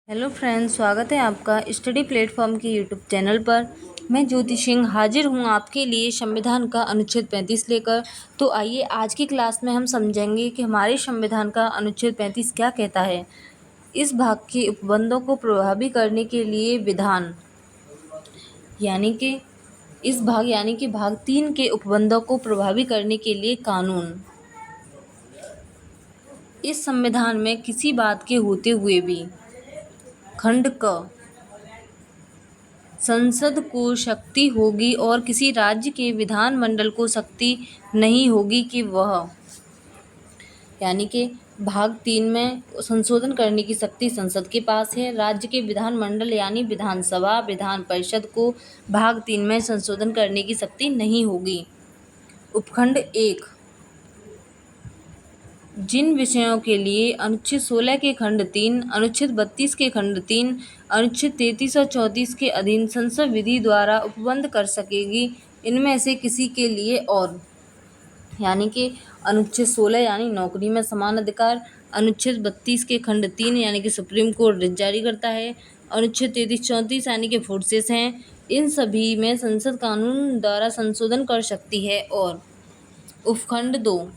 Hello friends, स्वागत है आपका स्टडी प्लेटफॉर्म के यूट्यूब चैनल पर। मैं ज्योति सिंह हाजिर हूँ आपके लिए संविधान का अनुच्छेद 35 लेकर। तो आइए आज की क्लास में हम समझेंगे कि हमारे संविधान का अनुच्छेद 35 क्या कहता है। इस भाग के उपबंधों को प्रभावी करने के लिए विधान यानी कि भाग 3 के उपबंधों को प्रभावी करने के लिए कानून। इस संविधान में किसी बात के होते हुए भी खंड क संसद को शक्ति होगी और किसी राज्य के विधानमंडल को शक्ति नहीं होगी कि वह यानी कि भाग 3 में संशोधन करने की शक्ति संसद के पास है। राज्य के विधानमंडल यानी विधानसभा विधान परिषद को भाग 3 में संशोधन करने की शक्ति नहीं होगी। उपखंड 1 जिन विषयों के लिए अनुच्छेद 16 के खंड 3, अनुच्छेद 32 के खंड 3, अनुच्छेद 33 और 34 के अधीन संसद विधि द्वारा उपबंध कर सकेगी, इनमें से किसी के लिए और यानी कि अनुच्छेद 16 यानी नौकरी में समान अधिकार, अनुच्छेद 32 के खंड 3 यानी कि सुप्रीम कोर्ट रिट जारी करता है, अनुच्छेद 33-34 यानी कि फोर्सेस हैं, इन सभी में संसद कानून द्वारा संशोधन कर सकती है। और उपखंड 2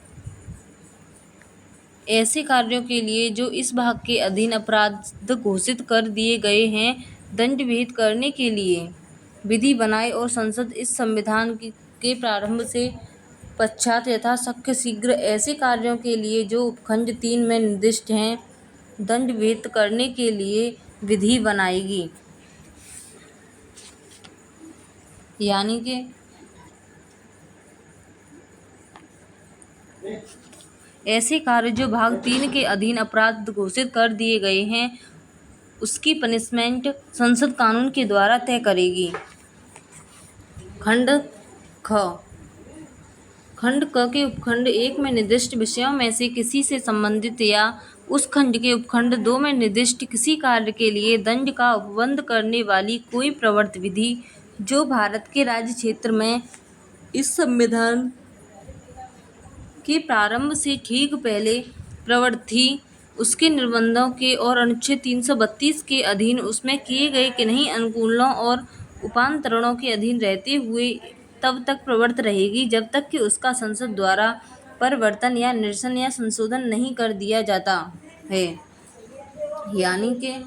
ऐसे कार्यों के लिए जो इस भाग के अधीन अपराध घोषित कर दिए गए हैं, दंड विहित करने के लिए विधि बनाए और संसद इस संविधान के प्रारंभ से पश्चात यथाशक्य शीघ्र ऐसे कार्यों के लिए जो उपखंड 3 में निर्दिष्ट हैं, दंड विहित करने के लिए विधि बनाएगी। यानी कि ऐसे कार्य जो भाग 3 के अधीन अपराध घोषित कर दिए गए हैं, उसकी पनिशमेंट संसद कानून के द्वारा तय करेगी। खंड क के उपखंड 1 में निर्दिष्ट विषयों में से किसी से संबंधित या उस खंड के उपखंड 2 में निर्दिष्ट किसी कार्य के लिए दंड का उपबंध करने वाली कोई प्रवर्त विधि जो भारत के राज्य क्षेत्र में इस संविधान के प्रारंभ से ठीक पहले प्रवर्त थी, उसके निर्बंधों के और अनुच्छेद 332 के अधीन उसमें किए गए किन्हीं अनुकूलनों और उपांतरणों के अधीन रहते हुए तब तक प्रवर्त रहेगी जब तक कि उसका संसद द्वारा परिवर्तन या निरसन या संशोधन नहीं कर दिया जाता है। यानी कि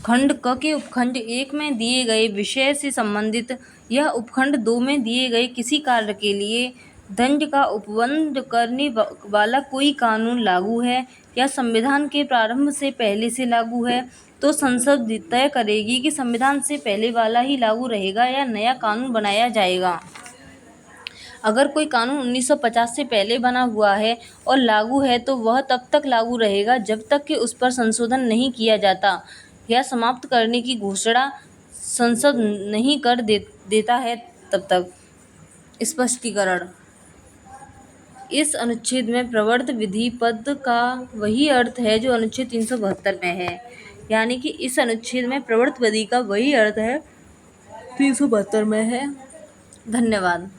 खंड क के उपखंड 1 में दिए गए विषय से संबंधित यह उपखंड 2 में दिए गए किसी कार्य के लिए दंड का उपबंध करने वाला कोई कानून लागू है या संविधान के प्रारंभ से पहले से लागू है, तो संसद तय करेगी कि संविधान से पहले वाला ही लागू रहेगा या नया कानून बनाया जाएगा। अगर कोई कानून 1950 से पहले बना हुआ है और लागू है तो वह तब तक लागू रहेगा जब तक कि उस पर संशोधन नहीं किया जाता या समाप्त करने की घोषणा संसद नहीं कर देता है तब तक। स्पष्टीकरण। इस अनुच्छेद में प्रवर्त विधि पद का वही अर्थ है जो अनुच्छेद 372 में है। यानी कि इस अनुच्छेद में प्रवर्त विधि का वही अर्थ है 372 में है। धन्यवाद।